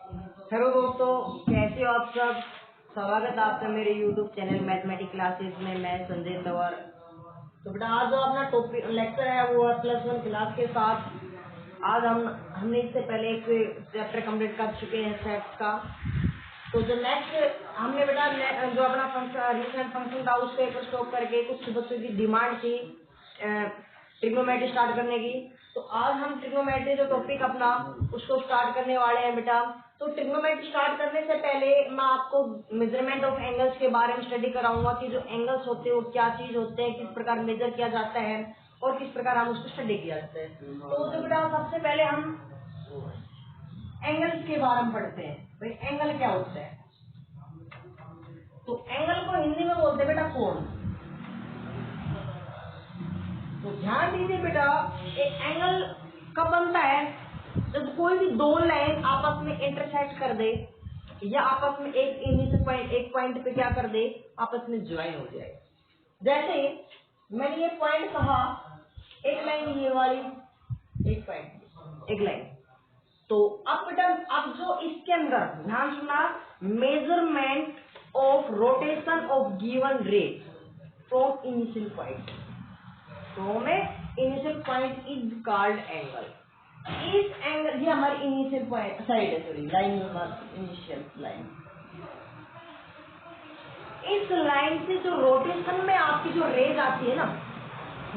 Hello दोस्तों, कैसे हो आप सब। स्वागत है आपका मेरे YouTube चैनल मैथमेटिक्स क्लासेस में। मैं संजय तंवर। तो बेटा आज जो अपना टॉपिक लेक्चर है वो है +1 क्लास के साथ। आज हमने इससे पहले एक चैप्टर कंप्लीट कर चुके हैं सेट्स का। तो जो नेक्स्ट हमने बेटा जो अपना फंक्शन रिसेंट फंक्शन था उसको एक स्टॉप करके कुछ बच्चों की डिमांड थी ट्रिग्नोमेट्री स्टार्ट करने की। तो आज हम ट्रिग्नोमेट्री जो टॉपिक अपना उसको स्टार्ट करने वाले हैं बेटा। तो ट्रिग्नोमेट्री स्टार्ट करने से पहले मैं आपको मेजरमेंट ऑफ एंगल्स के बारे में स्टडी कराऊंगा कि जो एंगल्स होते हैं वो क्या चीज होते हैं, किस प्रकार मेजर किया जाता है और किस प्रकार हम उसको स्टडी किया जाता है। तो जो बेटा सबसे पहले हम एंगल्स के बारे में पढ़ते हैं। भाई एंगल क्या होता है। तो एंगल को हिंदी में बोलते हैं बेटा कोण। तो ध्यान दीजिए बेटा, एक एंगल कब बनता है जब कोई भी दो लाइन आपस में इंटरसेक्ट कर दे या आपस में एक पॉइंट पे क्या कर दे, आपस में ज्वाइन हो जाए। जैसे मैंने ये पॉइंट कहा, एक लाइन ये वाली, एक पॉइंट एक लाइन। तो अब बेटा अब जो इसके अंदर ध्यान सुनना, measurement of rotation of given ray from initial point initial point is called angle. इस एंगल ये हमारी इनिशियल पॉइंट साइड है, सॉरी लाइन इनिशियल लाइन। इस लाइन से जो रोटेशन में आपकी जो रेज आती है ना,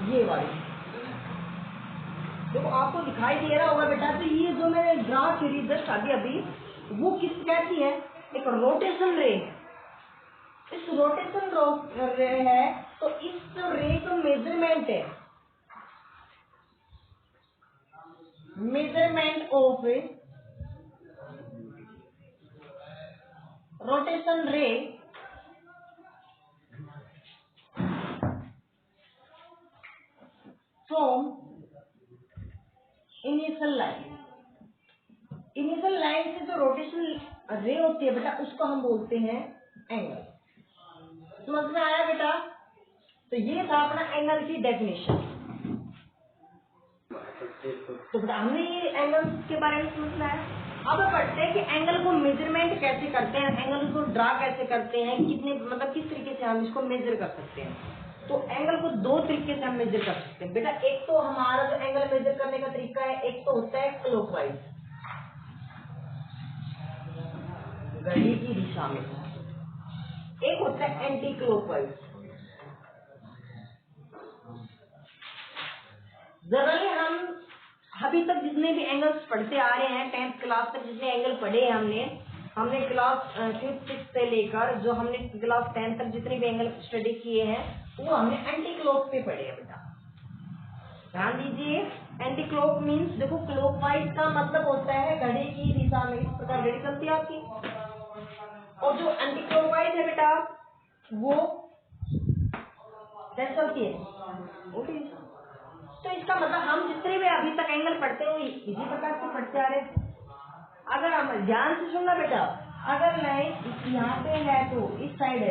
ये वाली देखो आपको दिखाई दे रहा होगा बेटा। तो ये जो मैंने ग्राफ खींची जस्ट अभी वो किस कैसी है, एक रोटेशन रे है। इस रोटेशन रे है तो इस रे का मेजरमेंट है, मेजरमेंट ऑफ रोटेशन रे from initial line. Initial line से जो रोटेशन रे होती है बेटा उसको हम बोलते हैं एंगल। समझ में आया बेटा। तो ये था अपना एंगल की डेफिनेशन। तो बेटा हमने ये एंगल के बारे में समझना है। अब पढ़ते हैं कि एंगल को मेजरमेंट कैसे करते हैं, एंगल को ड्रा कैसे करते हैं, कितने मतलब किस तरीके से हम इसको मेजर कर सकते हैं। तो एंगल को दो तरीके से हम मेजर कर सकते हैं बेटा। एक तो हमारा जो एंगल मेजर करने का तरीका है, एक तो होता है क्लॉकवाइज, घड़ी की दिशा में, एक होता है एंटी क्लॉकवाइज। जनरली हम अभी तक जितने भी एंगल्स पढ़ते आ रहे हैं 10th क्लास तक जितने एंगल पढ़े हैं हमने क्लास 5th 6th से लेकर जो हमने क्लास 10 तक जितने भी एंगल स्टडी किए हैं वो हमने एंटी क्लॉक पे पढ़े हैं बेटा। ध्यान दीजिए, एंटी क्लॉक मीन्स देखो क्लॉकवाइज का मतलब होता है घड़ी की दिशा में, इस प्रकार घड़ी चलती है आपकी। और जो एंटी क्लॉकवाइज है बेटा वो कैसे चलती है, उल्टी दिशा। तो इसका मतलब हम जितने भी अभी तक एंगल पढ़ते हैं इसी प्रकार से पढ़ते आ रहे हैं। अगर हम ध्यान से सुनना बेटा, अगर लाइन यहाँ पे है तो इस साइड है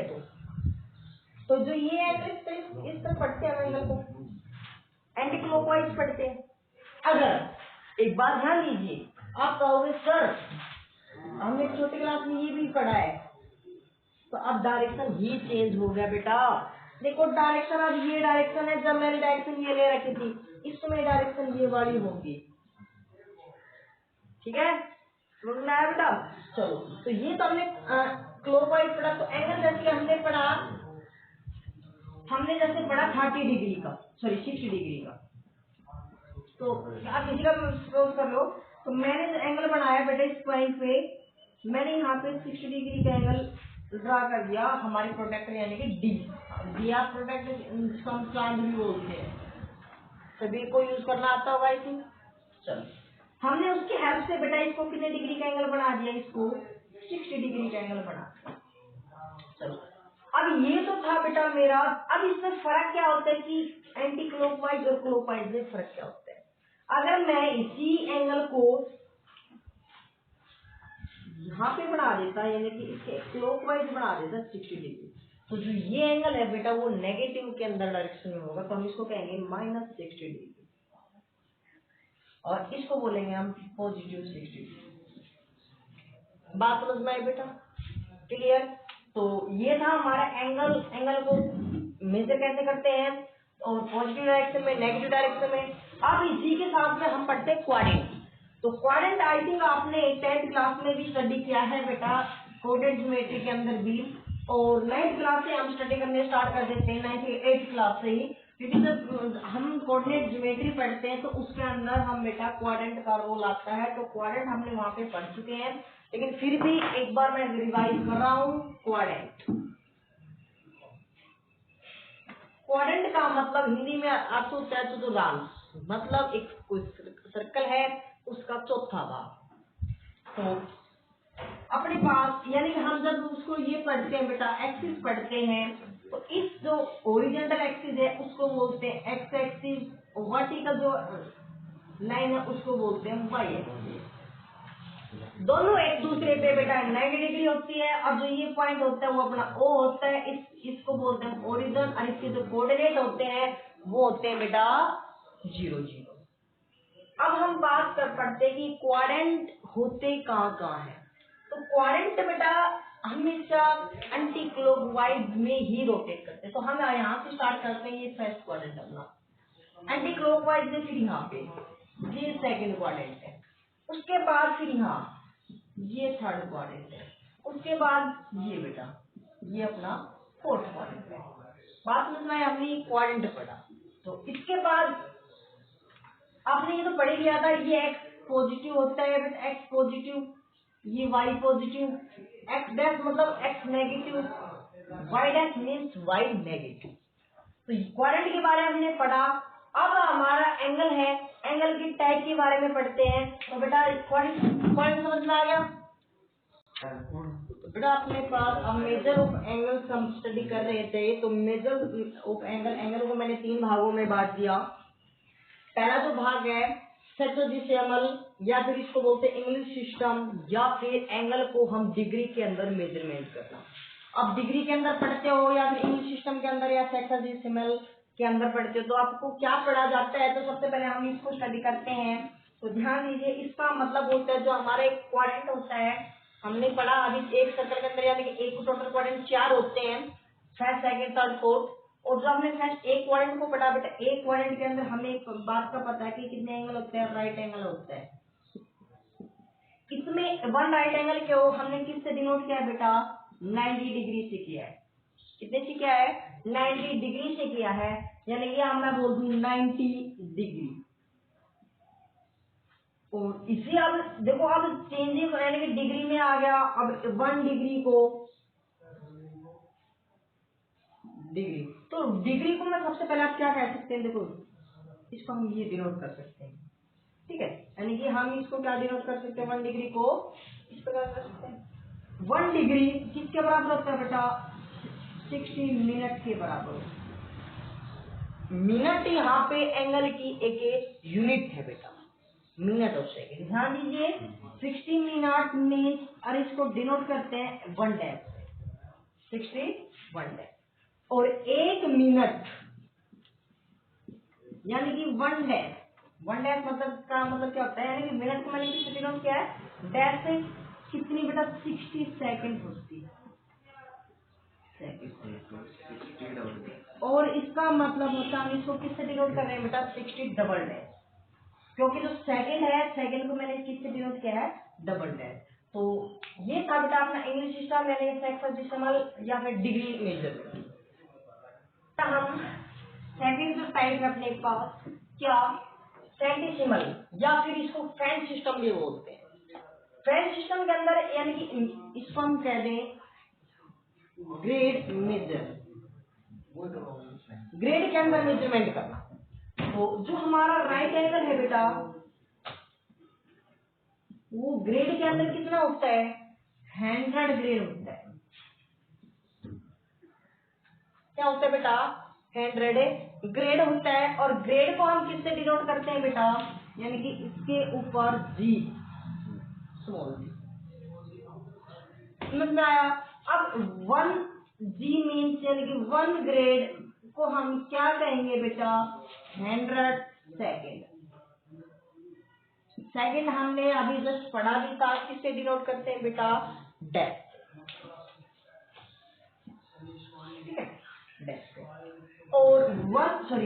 तो जो ये है तो इस तरह पढ़ते हैं एंगल को, एंटी क्लॉकवाइज पढ़ते हैं। अगर एक बात ध्यान दीजिए, आप कहोगे सर हमने छोटी क्लास में ये भी पढ़ा है, तो अब डायरेक्शन ही चेंज हो गया बेटा। देखो डायरेक्शन अब ये डायरेक्शन है, जब मैंने डायरेक्शन ये ले रखी थी इस समय डायरेक्शन ये वाली होगी। ठीक है, समझ में आया बेटा। चलो तो ये तो हमने क्लॉकवाइज पढ़ा। तो एंगल जैसे हमने जैसे पढ़ा 30 डिग्री का, सॉरी 60 डिग्री का। तो आप किसी का सपोज कर लो, तो मैंने जो एंगल बनाया बेटा इस पॉइंट पे मैंने यहाँ पे 60 डिग्री का एंगल ड्रा कर दिया, हमारी प्रोटेक्टर यानी कि डी दिया प्रोटेक्टर हम चांद भी बोलते हैं, सभी को यूज करना आता होगा आई थिंक। चलो हमने उसकी हेल्प से बेटा इसको कितने डिग्री का एंगल बना दिया, इसको 60 डिग्री का एंगल बना दिया। चलो अब ये तो था बेटा मेरा। अब इसमें फर्क क्या होता है कि एंटी क्लॉकवाइज और क्लॉकवाइज में फर्क क्या होता है। अगर मैं इसी एंगल को यहाँ पे बना देता यानी कि इसके क्लॉकवाइज बना देता 60 डिग्री, तो जो ये एंगल है बेटा वो नेगेटिव के अंदर डायरेक्शन में होगा, तो हम इसको कहेंगे -60 डिग्री और इसको बोलेंगे हम पॉजिटिव 60 डिग्री। बात समझ में आई बेटा? क्लियर? तो ये था हमारा एंगल। एंगल को मेजर कैसे करते हैं, और पॉजिटिव डायरेक्शन में, नेगेटिव डायरेक्शन में। अब इसी के साथ में हम पढ़ते हैं क्वाड्रेंट। तो क्वाड्रेंट आई थिंक आपने 10th क्लास में भी स्टडी किया है बेटा, कोऑर्डिनेट ज्योमेट्री के अंदर भी, और 9th क्लास से हम स्टडी करने स्टार्ट कर देते हैं, 8th क्लास से ही, क्योंकि जब हम कोऑर्डिनेट ज्योमेट्री पढ़ते हैं तो उसके अंदर हम बेटा क्वाड्रेंट का रोल आता है। तो क्वाड्रेंट हमने वहां पे पढ़ चुके हैं, लेकिन फिर भी एक बार मैं रिवाइज कर रहा हूँ। क्वाड्रेंट, क्वाड्रेंट का मतलब हिंदी में अर्थ होता है चतुर्थांश, मतलब एक सर्कल है उसका चौथा भाग। तो अपने पास यानी कि हम जब उसको ये पढ़ते हैं बेटा, एक्सिस पढ़ते हैं, तो इस जो ओरिजेंटल एक्सिस है उसको बोलते हैं एक्स एक्सिस, वर्टिकल जो लाइन है उसको बोलते हैं वाई एक्सिस। दोनों एक दूसरे पे बेटा 90 डिग्री होती है, और जो ये पॉइंट होता है वो अपना ओ होता है, इसको बोलते हैं ओरिजिन, और इसके जो कोऑर्डिनेट होते हैं वो होते हैं बेटा 0 0। अब हम बात कर पड़ते हैं कि क्वाड्रेंट होते कहाँ है। तो क्वाड्रेंट बेटा हमेशा एंटी क्लॉकवाइज में ही रोटेट करते हैं। तो हम यहाँ से स्टार्ट करते हैं, ये फर्स्ट क्वाड्रेंट अपना एंटी क्लॉकवाइज में, फिर यहाँ पे ये सेकंड क्वाड्रेंट है, उसके बाद फिर यहाँ ये थर्ड क्वाड्रेंट है, उसके बाद ये बेटा ये अपना फोर्थ क्वाड्रेंट है। बात समझ में आई? हमने क्वाड्रेंट पढ़ा। तो इसके बाद आपने ये तो पढ़ लिया था, ये एक्स पॉजिटिव होता है बेटा, एक्स पॉजिटिव, ये वाई पॉजिटिव, एक्स डैश मतलब X negative, Y dash means Y negative. तो क्वाड्रेंट के बारे में हमने पढ़ा। अब हमारा एंगल है, एंगल की टाइप के बारे में पढ़ते हैं। तो बेटा क्वाड्रेंट समझ में आ गया? तो बेटा अपने पास अब मेजर ऑफ एंगल हम स्टडी कर रहे थे। तो मेजर ऑफ एंगल को मैंने 3 भागों में बांट दिया। पहला जो भाग है सेक्सोडेसिमल, या फिर इसको बोलते हैं इंग्लिश सिस्टम, या फिर एंगल को हम डिग्री के अंदर मेजरमेंट करना। अब डिग्री के अंदर पढ़ते हो या फिर इंग्लिश सिस्टम के अंदर या सेक्सोडेसिमल के अंदर पढ़ते हो, तो आपको क्या पढ़ा जाता है? तो सबसे पहले हम इसको स्टडी करते हैं। तो ध्यान दीजिए, इसका मतलब होता है जो हमारा एक क्वाड्रेंट होता है, हमने पढ़ा अभी एक सर्कल के अंदर, यानी कि एक टोटल क्वाड्रेंट 4 होते हैं, फर्स्ट सेकंड थर्ड फोर्थ। और जो हमने फर्स्ट एक क्वाड्रेंट को पढ़ा बेटा, एक क्वाड्रेंट के अंदर हमें एक बात का पता है कि कितने एंगल होते हैं, राइट एंगल होता है। इसमें वन राइट एंगल क्यों हमने किससे डिनोट किया बेटा? 90 डिग्री से किया है। कितने से किया है? 90 डिग्री से किया है, यानी कि हम मैं बोल दूं 90 डिग्री। और इसी अब देखो, अब चेंजेस यानी कि डिग्री में आ गया। अब 1 डिग्री को डिग्री, तो डिग्री को मैं सबसे पहले आप क्या कह सकते हैं? देखो इसको हम ये डिनोट कर सकते हैं, ठीक है, यानी कि हम इसको क्या डिनोट कर सकते हैं? 1 डिग्री को इस प्रकार कर सकते हैं। 1 डिग्री किसके बराबर होता है बेटा? 60 मिनट के बराबर। मिनट यहाँ पे एंगल की एक यूनिट है बेटा, मिनट और सेकेंड। ध्यान दीजिए, 60 मिनट मीन्स, और इसको डिनोट करते हैं 1 डैश, 61 डैश। और 1 मिनट यानी कि 1 डैश, 1 डैश मतलब का मतलब क्या होता है? यानी कि मिनट को मैंने किससे डिनोट किया है? डैश से। कितनी बेटा? 60 सेकंड होती है, और इसका मतलब होता है हम इसको किससे डिनोट कर रहे हैं बेटा? 60 डबल डैश, क्योंकि जो सेकंड है, सेकंड को मैंने किससे डिनोट किया है? Double dash. तो ये था बेटा अपना इंग्लिश सिस्टम, यानी सेक्सोडेसिमल या फिर डिग्री मेजरमेंट। हम सेकंड जो टाइप है अपने पास क्या? सेंटिसिमल, या फिर इसको फ्रेंच सिस्टम भी बोलते हैं। फ्रेंच सिस्टम के अंदर यानी कि इसको हम कह दें ग्रेड मेजर, ग्रेड के अंदर मेजरमेंट करना। तो जो हमारा राइट एंगल है बेटा, वो ग्रेड के अंदर कितना होता है? 100 ग्रेड होता है। क्या होता है बेटा? 100 ग्रेड होता है। और ग्रेड को हम किससे डिनोट करते हैं बेटा? यानी कि इसके ऊपर जी, स्मॉल जी। समझ में आया? अब 1 जी मीन्स यानी कि 1 ग्रेड को हम क्या कहेंगे बेटा? 100 सेकेंड। सेकंड हमने अभी जस्ट पढ़ा भी था, किससे डिनोट करते हैं बेटा, डेप्थ, ठीक है, डेप्थ। और 100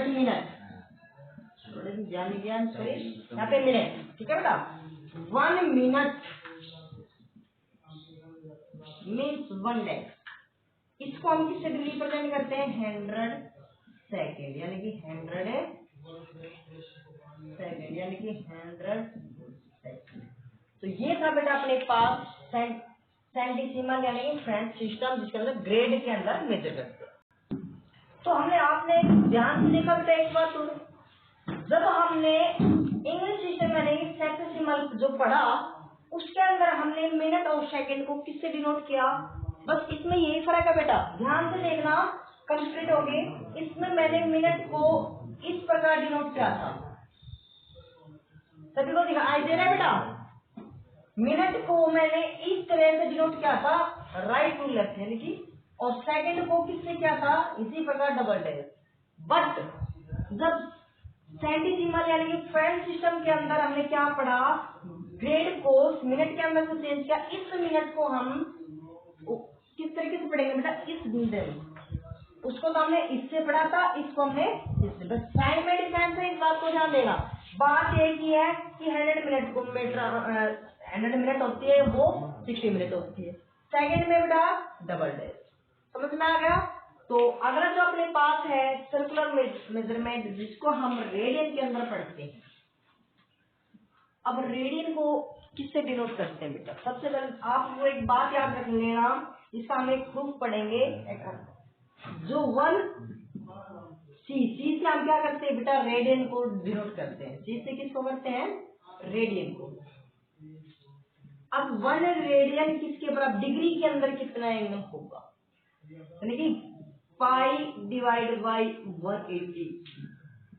मिनट, थोड़े ध्यान दीजिए, सॉरी यहाँ पे मिनट, ठीक है बेटा, 1 मिनट मीन्स 1 डेप्थ। इसको हम किससे रिप्रेजेंट करते हैं, 100 सेकेंड, यानी कि 100 सेकेंड, यानी कि 100 सेकेंड। तो ये था बेटा अपने पास सेंटीसीमल यानी कि फ्रेंच सिस्टम, जिसके अंदर ग्रेड के अंदर मेजर करते हैं। तो हमने आपने ध्यान से देखा बेटा एक बात, जब हमने इंग्लिश सिस्टम यानी कि सेंटीसीमल जो पढ़ा, उसके अंदर हमने मिनट और सेकंड को किससे डिनोट किया, बस इसमें यही फर्क है बेटा, ध्यान से देखना, कंप्लीट हो गए। इसमें मैंने मिनट को इस प्रकार डिनोट किया था, सभी को दिखाई दे रहा है बेटा, मिनट को मैंने इस तरह से डिनोट किया था, राइट टू लेफ्ट यानी कि, और सेकंड को किससे किया था, इसी प्रकार डबल डैश। बट जब सेंटीसीमल यानी कि फ्रेंच सिस्टम के अंदर हमने क्या पढ़ा, ग्रेड को मिनट के अंदर को चेंज किया। इस मिनट को हम किस तरीके से पढ़ेंगे बेटा, इस दिन, उसको तो हमने इससे पढ़ा था, इसको हमने इससे, बस साइन में डिफरेंस है, इस बात को ध्यान देना। बात एक ही है कि 100 मिनट को 100 मिनट होती है, वो 60 मिनट होती है। सेकंड में बेटा डबल डैश, समझ में आ गया। तो अगला जो अपने पास है सर्कुलर मेजरमेंट, जिसको हम रेडियन के अंदर पढ़ते हैं। अब रेडियन को किससे डिनोट करते हैं बेटा, सबसे पहले आप वो एक बात याद रखेंगे ना, इसका हम एक प्रूफ पढ़ेंगे, जो 1 सी से हम क्या करते हैं बेटा, रेडियन को डिनोट करते हैं। सी से किसको करते हैं, रेडियन को। अब 1 रेडियन किसके बराबर, डिग्री के अंदर कितना एंगल होगा, यानी कि pi divide by 180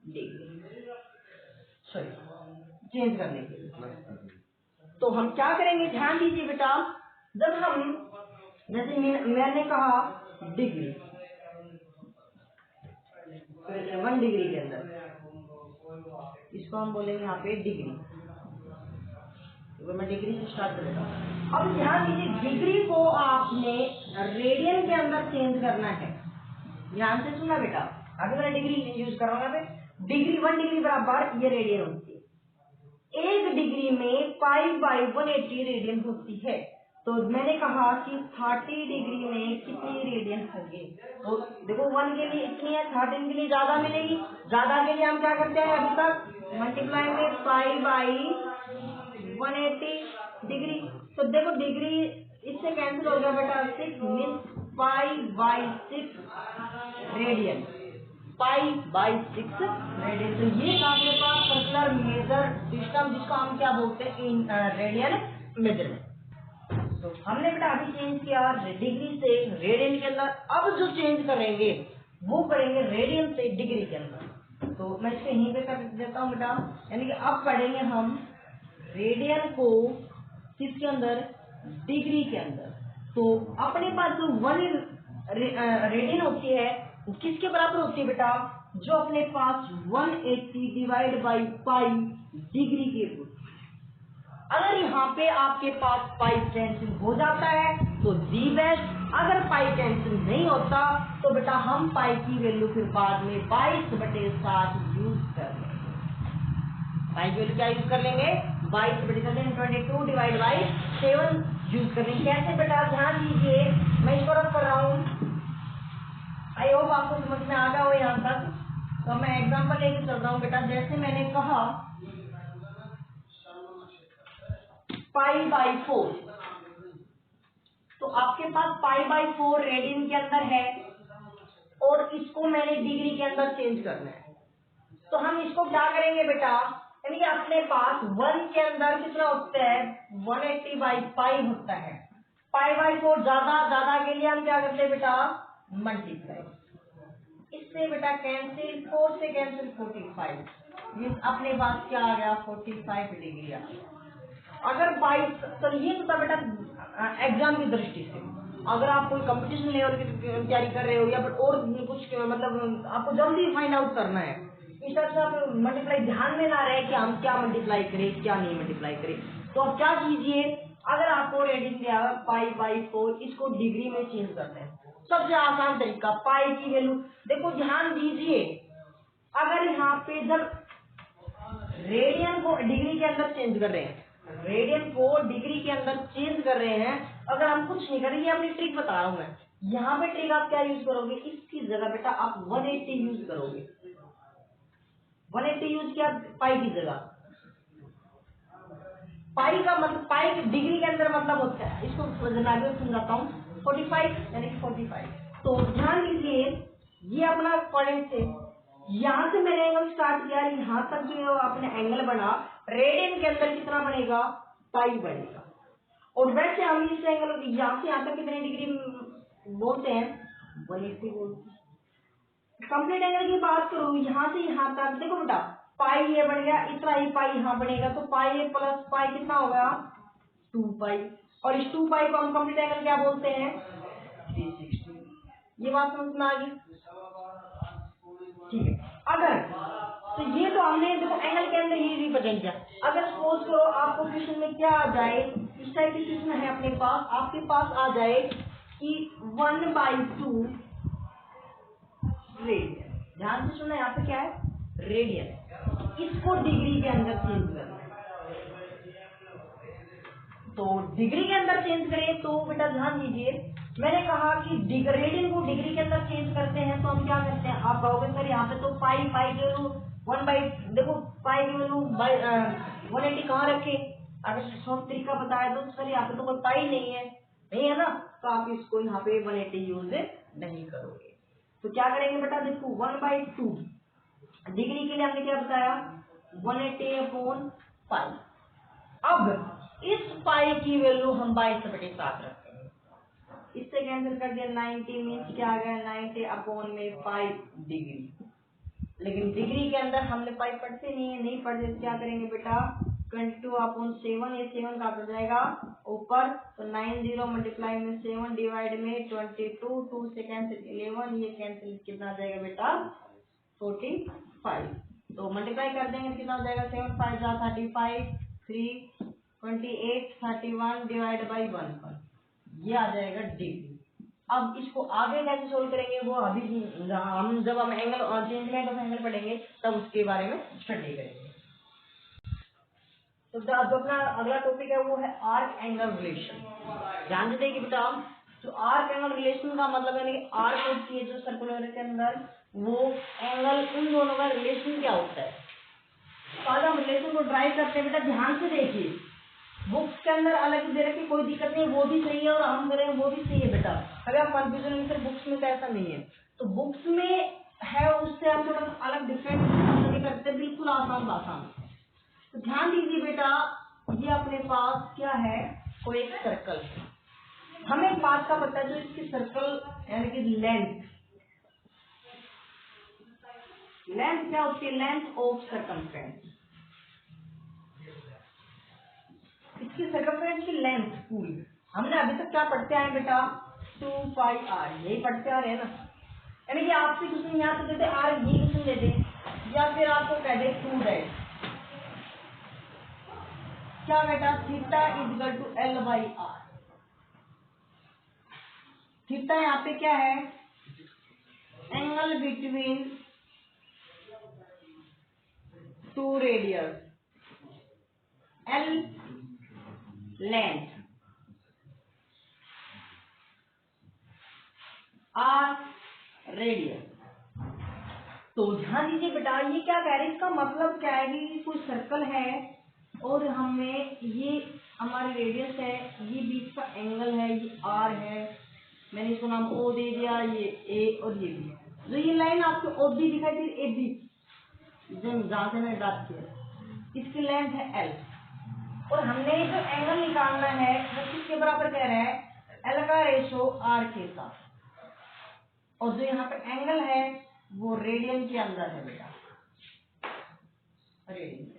degree, sorry change करने के लिए। तो हम क्या करेंगे, ध्यान दीजिए बेटा, जब हम जैसे मैंने कहा डिग्री, 1 डिग्री के अंदर, इसको हम बोलेंगे यहाँ पे डिग्री, तो मैं डिग्री से स्टार्ट करूंगा। अब ध्यान दीजिए, डिग्री को आपने रेडियन के अंदर चेंज करना है, ध्यान से सुना बेटा, अभी मैं डिग्री यूज कर रहा हूँ, डिग्री 1 डिग्री बराबर ये रेडियन होती है। 1 डिग्री में पाई बाई 180 रेडियन होती है। तो मैंने कहा कि 30 डिग्री में कितनी रेडियन होगी, तो देखो 1 के लिए इतनी है, 30 के लिए ज्यादा मिलेगी। ज्यादा के लिए हम क्या करते हैं, अभी तक मल्टीप्लाई में पाई बाई 180 डिग्री। तो देखो डिग्री इससे कैंसिल हो गया बेटा, 6 means pi by 6 radian, pi by 6 radian. तो ये आपके पास सर्कुलर मेजर सिस्टम, जिसको हम क्या बोलते हैं, रेडियन मेजरमेंट। तो हमने बेटा अभी चेंज किया डिग्री से रेडियन के अंदर। अब जो चेंज करेंगे वो करेंगे रेडियन से डिग्री के अंदर। तो मैं इसको यहीं पे कर देता हूँ बेटा, यानी कि अब पढ़ेंगे हम रेडियन को किसके अंदर, डिग्री के अंदर। तो अपने पास जो 1 रेडियन होती है वो किसके बराबर होती है बेटा, जो अपने पास 180 डिवाइड बाई पाई डिग्री के रूप। अगर यहाँ पे आपके पास पाई कैंसिल हो जाता है तो दी बेस्ट, अगर पाई कैंसिल नहीं होता तो बेटा हम पाई की वैल्यू फिर बाद में 22/7 यूज कर लेंगे। पाई की वैल्यू क्या यूज कर लेंगे, 22/7 22 डिवाइड बाई 7 यूज कर लेंगे। कैसे बेटा, ध्यान दीजिए, मैं इसको रख कर रहा हूँ, आई होप आपको समझ में आ गया हो यहाँ तक। तो मैं एग्जाम्पल लेके चल रहा हूँ बेटा, जैसे मैंने कहा पाई बाई 4, तो आपके पास पाई बाई 4 रेडियन के अंदर है और इसको मैंने डिग्री के अंदर चेंज करना है। तो हम इसको क्या करेंगे बेटा, यानी कि अपने पास 1 के अंदर कितना होता है, 180 बाई पाई होता है। पाई बाई 4 ज्यादा के लिए हम क्या करते हैं बेटा, मल्टीप्लाई। इससे बेटा कैंसिल, 4 से कैंसिल 45, मीन्स अपने पास क्या आ गया, 45 डिग्री आ गया। अगर 22, तो ये तो था बेटा एग्जाम की दृष्टि से। अगर आप कोई कंपटीशन लेवल की तैयारी कर रहे हो या फिर और कुछ, मतलब आपको जल्दी फाइंड आउट करना है, इस तरह से आप मल्टीप्लाई ध्यान में ना रहे कि हम क्या मल्टीप्लाई करें क्या नहीं मल्टीप्लाई करें। तो आप क्या कीजिए, अगर आपको रेडियन दिया हुआ π/4, इसको डिग्री में चेंज करते हैं। सबसे आसान तरीका, पाई की वैल्यू देखो, ध्यान दीजिए, अगर यहाँ पे जब रेडियन को डिग्री के अंदर चेंज कर रहे हैं, रेडियन को डिग्री के अंदर चेंज कर रहे हैं, अगर हम कुछ नहीं करेंगे, अपनी ट्रिक बता रहा हूं मैं। यहाँ पे ट्रिक आप क्या यूज करोगे, इसकी जगह बेटा आप 180 यूज करोगे। 180 यूज किया पाई की जगह। पाई का मतलब, पाई डिग्री के अंदर मतलब होता है, इसको मैं समझाता हूँ, 45 यानी कि 45। तो ध्यान दीजिए, ये अपना पॉइंट से यहाँ से मैंने एंगल स्टार्ट किया, यहाँ तक जो अपने एंगल बना, रेडियन के अंदर कितना बनेगा, पाई बनेगा। और वैसे हम इस एंगल यहाँ से यहाँ तक कितने डिग्री बोलते हैं, 180 बोलते हैं। कंप्लीट एंगल की बात करूँ, यहाँ से यहाँ तक देखो बेटा, पाई ये बन गया, इतना ही पाई यहाँ बनेगा, तो पाई ए प्लस पाई कितना होगा, 2 पाई। और इस 2 पाई को हम कंप्लीट एंगल क्या बोलते हैं, 360। ये बात समझ में आ गई, ठीक है। अगर तो ये तो हमने देखो एंगल के अंदर ये रिप्रेजेंट किया। अगर सपोज करो आपको क्वेश्चन में क्या आ जाए, इस टाइप की क्वेश्चन है अपने पास, आपके पास आ जाए कि 1/2 रेडियन, ध्यान से सुना, यहाँ पे क्या है, रेडियन, इसको डिग्री के अंदर चेंज करना है। तो डिग्री के अंदर चेंज करें तो बेटा ध्यान दीजिए, मैंने कहा कि रेडियन को डिग्री के अंदर चेंज करते हैं, तो हम क्या करते हैं, आप कहोगे सर यहाँ पे तो पाई की वैल्यू 1/, देखो पाई की वैल्यू 180 कहाँ रखे, अगर शॉर्ट तरीका बताया तो सर यहाँ पे तो कोई पाई नहीं है ना, तो आप इसको यहाँ पे 180 यूज नहीं करोगे। तो क्या करेंगे बेटा, देखो 1/2 डिग्री के लिए हमने क्या बताया, 180/पाई। अब इस पाई की वैल्यू हम 22/7 रखते हैं, इससे कैंसिल कर दिया, 90 मीन्स क्या आ गया, 90/5 डिग्री। लेकिन डिग्री के अंदर हमने पाई पढ़ते नहीं पढ़ते, क्या करेंगे बेटा, 22/7, ये 7 काट जाएगा ऊपर, तो 90 मल्टीप्लाई में 7 डिवाइड में 22, 2 से कैंसिल 11, ये कैंसिल कितना आ जाएगा बेटा, 45। तो मल्टीप्लाई कर देंगे कितना हो जाएगा, 7 5 जा 35, 3 28, 31 डिवाइड बाई 1 पर, ये आ जाएगा डिग्री। अब इसको आगे कैसे सोल्व करेंगे, वो अभी हम जब हम एंगल और चेंजमेंट ऑफ एंगल पढ़ेंगे तब उसके बारे में स्टडी करेंगे। तो जो अपना अगला टॉपिक है वो है आर्क एंगल रिलेशन। ध्यान से देखिए बेटा, तो आर्क एंगल रिलेशन का मतलब है कि आर्क होती है जो सर्कुलर के अंदर, वो एंगल, उन दोनों का रिलेशन क्या होता है। तो आज हम रिलेशन को ड्राइव करते हैं बेटा, ध्यान से देखिए, बुक्स के अंदर अलग दे रखी, कोई दिक्कत नहीं, वो भी सही है और हम करें वो भी सही है बेटा। अगर आप कंफ्यूजन में, बुक्स में तो ऐसा नहीं है, तो बुक्स में है उससे हम थोड़ा अलग डिफरेंट करते, बिल्कुल आसान। तो ध्यान दीजिए बेटा, ये अपने पास क्या है, कोई एक सर्कल है, हमें एक बात का पता है, जो इसकी सर्कल यानी कि लेंथ क्या होती है, लेंथ ऑफ सर्कमफ्रेंस, इसकी सर्कमफ्रेंस की लेंथ पूरी, हमने अभी तक क्या पढ़ते आए बेटा, 2πr, यही पढ़ते आ रहे हैं ना। यानी कि आपसे क्वेश्चन यहाँ से देते आर, ये क्वेश्चन देते, या फिर आपको कह दे 2 डैश, क्या बेटा, थीटा = L/r। थीटा यहाँ पे क्या है, angle between 2 radius, L length, R radius. तो ध्यान दीजिए बेटा, ये क्या कह रहे हैं, इसका मतलब क्या है कि कोई सर्कल है और हमें ये हमारी रेडियस है, ये बीच का एंगल है, ये R है, मैंने इसको नाम O दे दिया, ये A और ये B। जो ये लाइन आपको OB दिखाई दे, AB जहाँ से मैंने ड्रॉ किया, इसकी लेंथ है L, और हमने जो एंगल निकालना है वो किसके बराबर कह रहे हैं, L का रेशो R के साथ, और जो यहाँ पे एंगल है वो रेडियन के अंदर है बेटा, रेडियन के अंदर,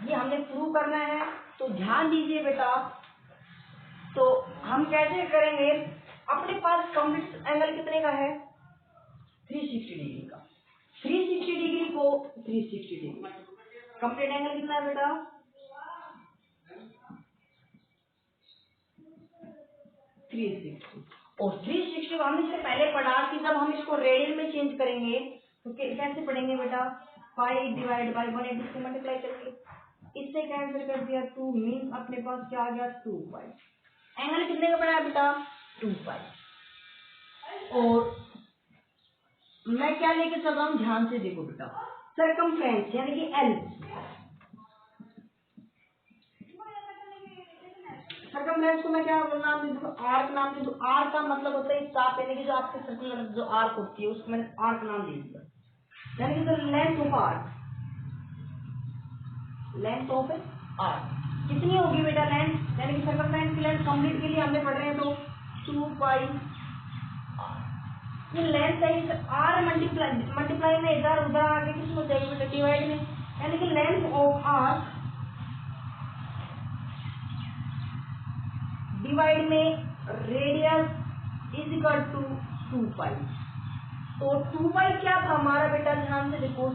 ये हमने प्रूव करना है। तो ध्यान दीजिए बेटा, तो हम कैसे करेंगे, अपने पास कंप्लीट एंगल कितने का है, 360 डिग्री का। 360 डिग्री को 360 डिग्री। कंप्लीट एंगल कितना है बेटा? 360। और 360 हमने जो पहले पढ़ा कि जब हम इसको रेडियन में चेंज करेंगे तो कैसे पढ़ेंगे बेटा? पाई डिवाइड बाय 180 से मल्टीप्लाई करके, इससे कैंसिल कर दिया 2 मीन अपने पास क्या आ गया? 2 पाई। एंगल कितने का पड़ा बेटा? 2 पाई। और मैं क्या लेके चल रहा हूँ, ध्यान से देखो बेटा, सरकमफ्रेंस यानी कि एल। सरकमफ्रेंस को मैं क्या नाम दे दूँ? आर्क नाम दे दूँ। आर्क का मतलब होता है चाप, यानी कि जो आपके सर्कुलर जो आर्क होती है उसको मैंने आर्क नाम दे दिया, यानी कि जो length of arc, length of arc कितनी होगी बेटा? लेंथ यानी कि सर्कमफ्रेंस की लेंथ कंप्लीट के लिए हमने पढ़ रहे हैं तो 2 पाई लेंथ है। आर मल्टीप्लाई में इधर उधर आगे किसमें हो जाएगी बेटा? डिवाइड में, यानी कि लेंथ ऑफ आर्क डिवाइड में रेडियस इज इक्वल टू 2 पाई। तो 2 पाई क्या था हमारा बेटा? ध्यान से देखो,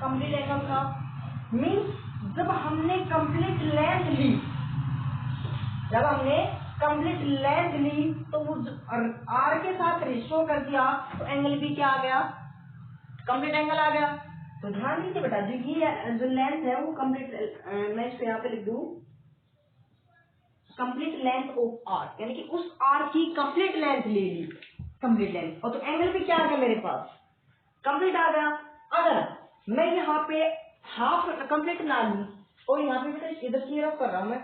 कंप्लीट एंगल का मीन्स जब हमने कंप्लीट लेंथ ली, जब हमने कंप्लीट लेंथ ली तो वो आर के साथ रेशो कर दिया तो एंगल भी क्या आ गया? कंप्लीट एंगल आ गया। तो ध्यान दीजिए बेटा, जो ये जो लेंथ है वो कंप्लीट, मैं इसको यहाँ पे लिख दूं कंप्लीट लेंथ ऑफ आर्क, यानी कि उस आर्क की कंप्लीट लेंथ ले ली, कंप्लीट लेंथ, और तो एंगल भी क्या आ गया मेरे पास? कंप्लीट आ गया। अगर मैं यहाँ पे हाफ कंप्लीट ना लूं और यहाँ पे बेटा इधर की रफ कर रहा हूं मैं,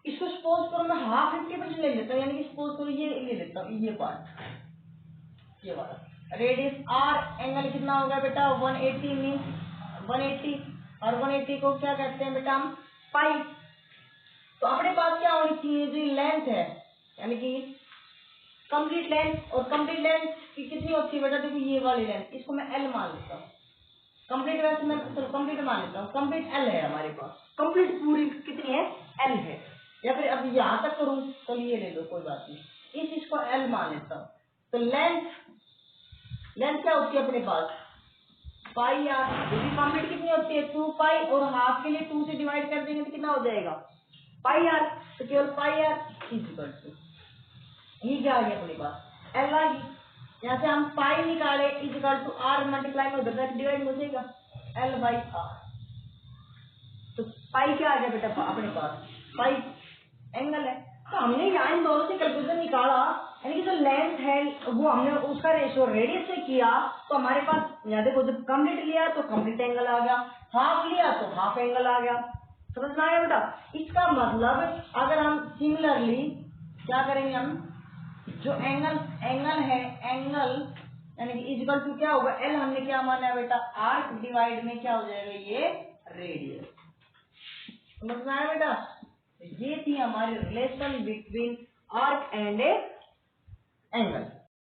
इसको सपोज करो मैं हाफ 50% ले लेता हूँ, यानी कि सपोज करो ये ले लेता हूँ, ये पार्ट, ये वाला रेडियस आर, एंगल कितना होगा बेटा? 180 मीन 180, और 180 को क्या कहते हैं बेटा? हम पाई। तो अपने पास क्या होनी चाहिए? जो लेंथ है यानी कि कंप्लीट लेंथ, और कंप्लीट लेंथ की कितनी होती है बेटा? देखो ये वाली लेंथ, इसको मैं एल मान लेता हूँ। कंप्लीट वैसे मैं चलो कंप्लीट मान लेता हूँ, कंप्लीट एल है हमारे पास, कंप्लीट पूरी कितनी है? एल है। या फिर अब यहाँ तक करूँ तो ये ले लो, कोई बात नहीं, इस चीज को एल मान लेता हूँ। तो लेंथ क्या होती है अपने पास? पाई आर। यदि कंप्लीट कितनी होती है? 2 पाई, और हाफ के लिए 2 से डिवाइड कर देंगे तो कितना हो जाएगा? पाई आर। तो केवल पाई आर इक्वल टू ये क्या आ गया अपने पास? एल आ गई। यहाँ से हम पाई निकाले इक्वल टू आर मल्टीप्लाई में उधर डिवाइड हो जाएगा एल बाई आर। तो पाई क्या आ गया बेटा अपने पास? पाई एंगल है। तो हमने यहाँ इन दोनों से कैलकुलेशन निकाला, यानी कि जो लेंथ है वो हमने उसका रेशियो रेडियस से किया, तो हमारे पास यहाँ देखो जब कंप्लीट लिया तो कंप्लीट एंगल आ गया, हाफ लिया तो हाफ एंगल आ गया। समझ में आया बेटा? इसका मतलब अगर हम सिमिलरली क्या करेंगे, हम जो एंगल है, एंगल यानी कि इक्वल टू क्या होगा? एल हमने क्या माना है बेटा? आर्क डिवाइड में क्या हो जाएगा? ये रेडियस। समझ में आया बेटा? ये थी हमारी relation between arc and angle.